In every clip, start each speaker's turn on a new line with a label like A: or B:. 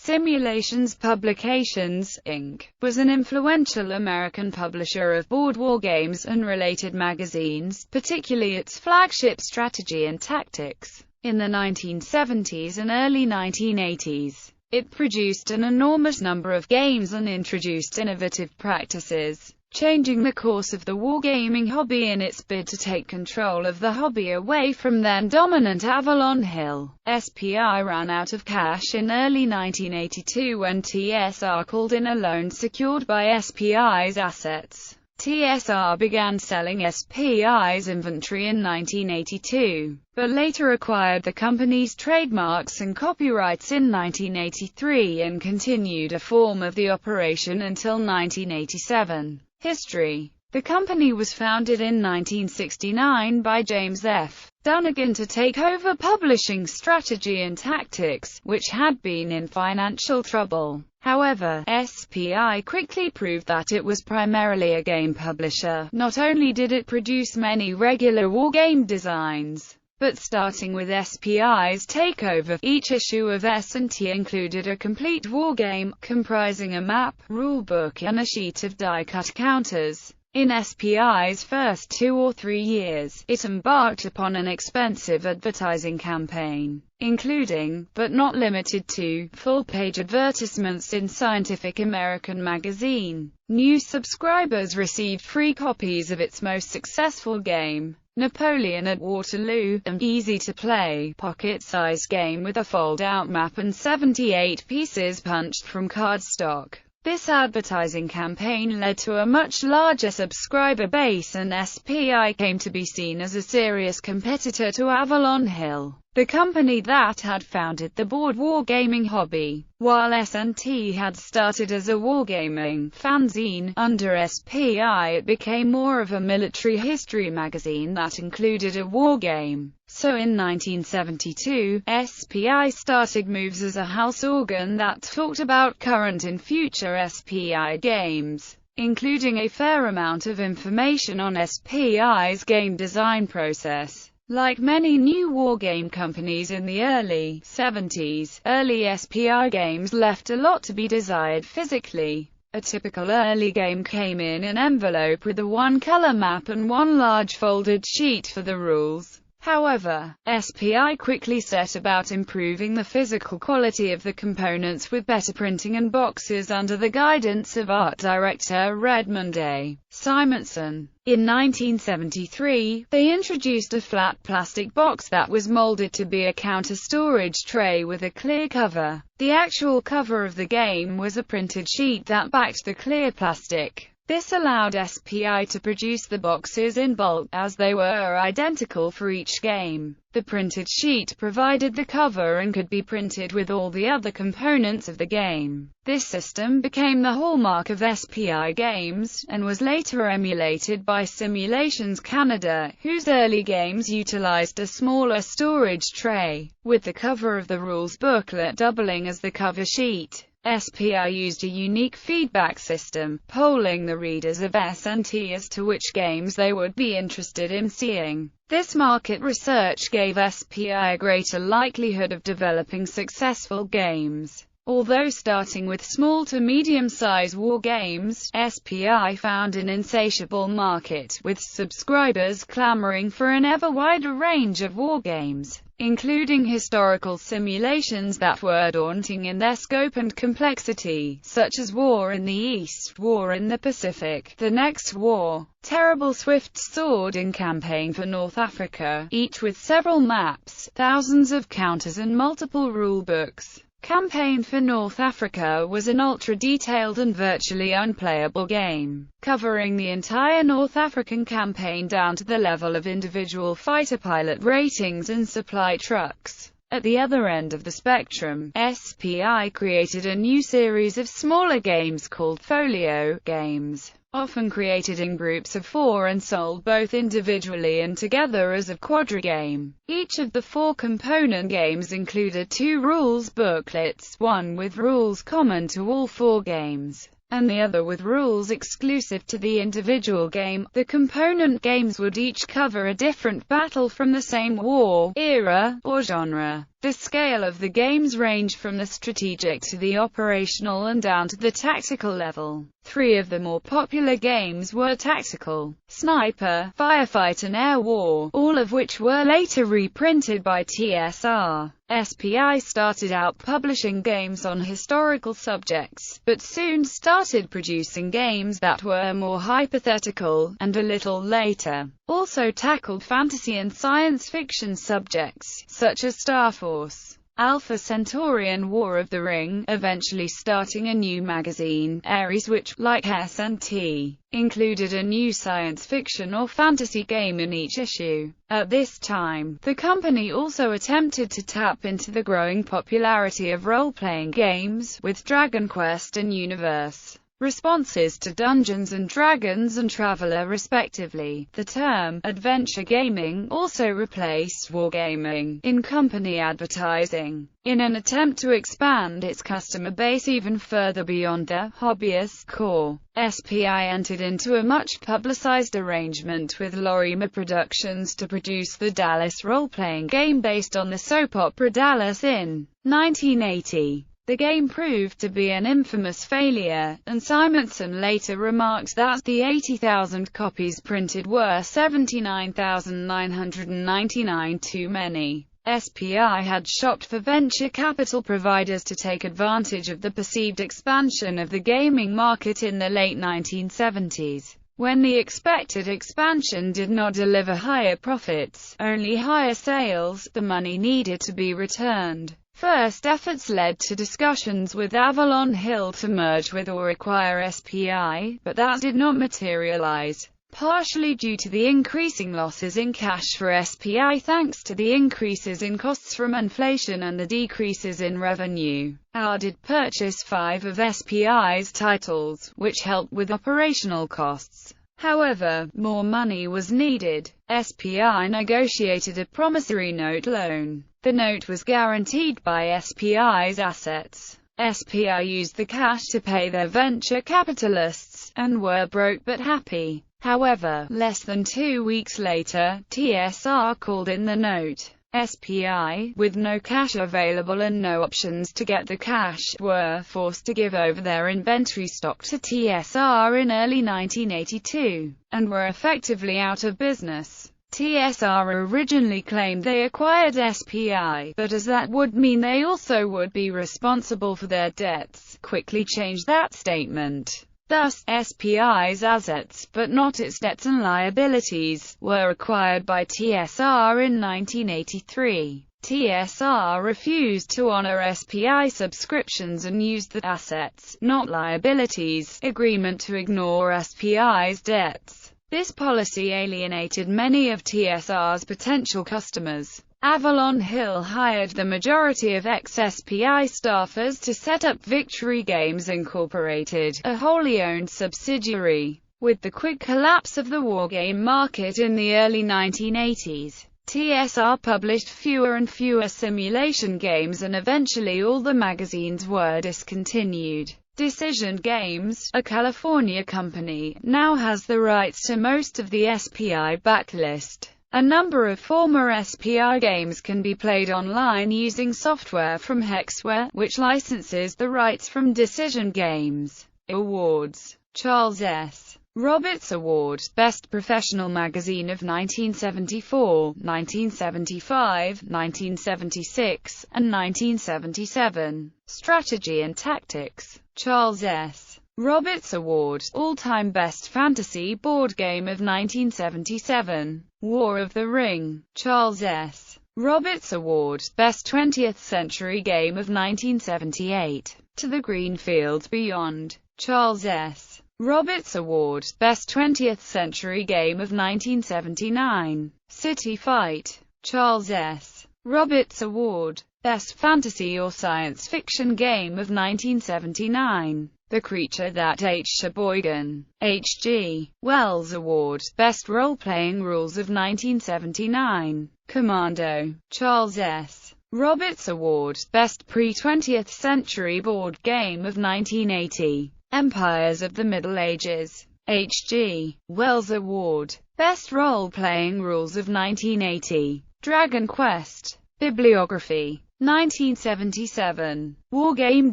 A: Simulations Publications, Inc., was an influential American publisher of board war games and related magazines, particularly its flagship Strategy and Tactics. In the 1970s and early 1980s, it produced an enormous number of games and introduced innovative practices, changing the course of the wargaming hobby in its bid to take control of the hobby away from then-dominant Avalon Hill. SPI ran out of cash in early 1982 when TSR called in a loan secured by SPI's assets. TSR began selling SPI's inventory in 1982, but later acquired the company's trademarks and copyrights in 1983 and continued a form of the operation until 1987. History. The company was founded in 1969 by James F. Dunnigan to take over publishing Strategy and Tactics, which had been in financial trouble. However, SPI quickly proved that it was primarily a game publisher. Not only did it produce many regular wargame designs, but starting with SPI's takeover, each issue of S&T included a complete wargame, comprising a map, rulebook, and a sheet of die-cut counters. In SPI's first 2 or 3 years, it embarked upon an expensive advertising campaign, including, but not limited to, full-page advertisements in Scientific American magazine. New subscribers received free copies of its most successful game, Napoleon at Waterloo, an easy-to-play, pocket-sized game with a fold-out map and 78 pieces punched from cardstock. This advertising campaign led to a much larger subscriber base, and SPI came to be seen as a serious competitor to Avalon Hill, the company that had founded the board wargaming hobby. While S&T had started as a wargaming fanzine, under SPI it became more of a military history magazine that included a wargame. So in 1972, SPI started Moves as a house organ that talked about current and future SPI games, including a fair amount of information on SPI's game design process. Like many new wargame companies in the early 70s, early SPI games left a lot to be desired physically. A typical early game came in an envelope with a one-color map and one large folded sheet for the rules. However, SPI quickly set about improving the physical quality of the components with better printing and boxes under the guidance of art director Redmond A. Simonson. In 1973, they introduced a flat plastic box that was molded to be a counter-storage tray with a clear cover. The actual cover of the game was a printed sheet that backed the clear plastic. This allowed SPI to produce the boxes in bulk, as they were identical for each game. The printed sheet provided the cover and could be printed with all the other components of the game. This system became the hallmark of SPI games, and was later emulated by Simulations Canada, whose early games utilized a smaller storage tray, with the cover of the rules booklet doubling as the cover sheet. SPI used a unique feedback system, polling the readers of S&T as to which games they would be interested in seeing. This market research gave SPI a greater likelihood of developing successful games. Although starting with small to medium-sized war games, SPI found an insatiable market, with subscribers clamoring for an ever wider range of war games, including historical simulations that were daunting in their scope and complexity, such as War in the East, War in the Pacific, The Next War, Terrible Swift Sword, and Campaign for North Africa, each with several maps, thousands of counters and multiple rulebooks. Campaign for North Africa was an ultra-detailed and virtually unplayable game, covering the entire North African campaign down to the level of individual fighter pilot ratings and supply trucks. At the other end of the spectrum, SPI created a new series of smaller games called Folio Games, often created in groups of 4 and sold both individually and together as a quadrigame. Each of the 4 component games included 2 rules booklets, one with rules common to all 4 games. and the other with rules exclusive to the individual game. The component games would each cover a different battle from the same war, era, or genre. The scale of the games ranged from the strategic to the operational and down to the tactical level. 3 of the more popular games were Tactical, Sniper, Firefight and Air War, all of which were later reprinted by TSR. SPI started out publishing games on historical subjects, but soon started producing games that were more hypothetical, and a little later also tackled fantasy and science fiction subjects, such as Star Force, Alpha Centauri and War of the Ring, eventually starting a new magazine, Ares, which, like S&T, included a new science fiction or fantasy game in each issue. At this time, the company also attempted to tap into the growing popularity of role-playing games, with Dragon Quest and Universe responses to Dungeons & Dragons and Traveller respectively. The term adventure gaming also replaced wargaming in company advertising, in an attempt to expand its customer base even further beyond the hobbyist core. SPI entered into a much publicized arrangement with Lorimer Productions to produce the Dallas role-playing game based on the soap opera Dallas in 1980. The game proved to be an infamous failure, and Simonson later remarked that the 80,000 copies printed were 79,999 too many. SPI had shopped for venture capital providers to take advantage of the perceived expansion of the gaming market in the late 1970s. When the expected expansion did not deliver higher profits, only higher sales, the money needed to be returned. First efforts led to discussions with Avalon Hill to merge with or acquire SPI, but that did not materialize, partially due to the increasing losses in cash for SPI thanks to the increases in costs from inflation and the decreases in revenue. AR did purchase 5 of SPI's titles, which helped with operational costs. However, more money was needed. SPI negotiated a promissory note loan. The note was guaranteed by SPI's assets. SPI used the cash to pay their venture capitalists, and were broke but happy. However, less than 2 weeks later, TSR called in the note. SPI, with no cash available and no options to get the cash, were forced to give over their inventory stock to TSR in early 1982, and were effectively out of business. TSR originally claimed they acquired SPI, but as that would mean they also would be responsible for their debts, quickly changed that statement. Thus, SPI's assets, but not its debts and liabilities, were acquired by TSR in 1983. TSR refused to honor SPI subscriptions and used the assets, not liabilities, agreement to ignore SPI's debts. This policy alienated many of TSR's potential customers. Avalon Hill hired the majority of ex-SPI staffers to set up Victory Games Incorporated, a wholly owned subsidiary. With the quick collapse of the wargame market in the early 1980s, TSR published fewer and fewer simulation games and eventually all the magazines were discontinued. Decision Games, a California company, now has the rights to most of the SPI backlist. A number of former SPI games can be played online using software from Hexware, which licenses the rights from Decision Games. Awards. Charles S. Roberts Award, Best Professional Magazine of 1974, 1975, 1976, and 1977. Strategy and Tactics. Charles S. Roberts Award, All-Time Best Fantasy Board Game of 1977. War of the Ring. Charles S. Roberts Award, Best 20th Century Game of 1978. To the Greenfield Beyond. Charles S. Roberts Award, Best 20th Century Game of 1979. City Fight. Charles S. Roberts Award, Best Fantasy or Science Fiction Game of 1979. The Creature That Ate Sheboygan. H.G. Wells Award, Best Role-Playing Rules of 1979. Commando. Charles S. Roberts Award, Best Pre-20th Century Board Game of 1980. Empires of the Middle Ages. H.G. Wells Award. Best Role-Playing Rules of 1980. Dragon Quest. Bibliography. 1977. Wargame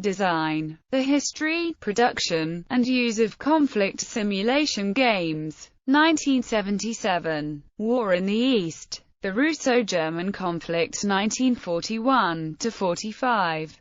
A: Design. The History, Production, and Use of Conflict Simulation Games. 1977. War in the East. The Russo-German Conflict 1941–45.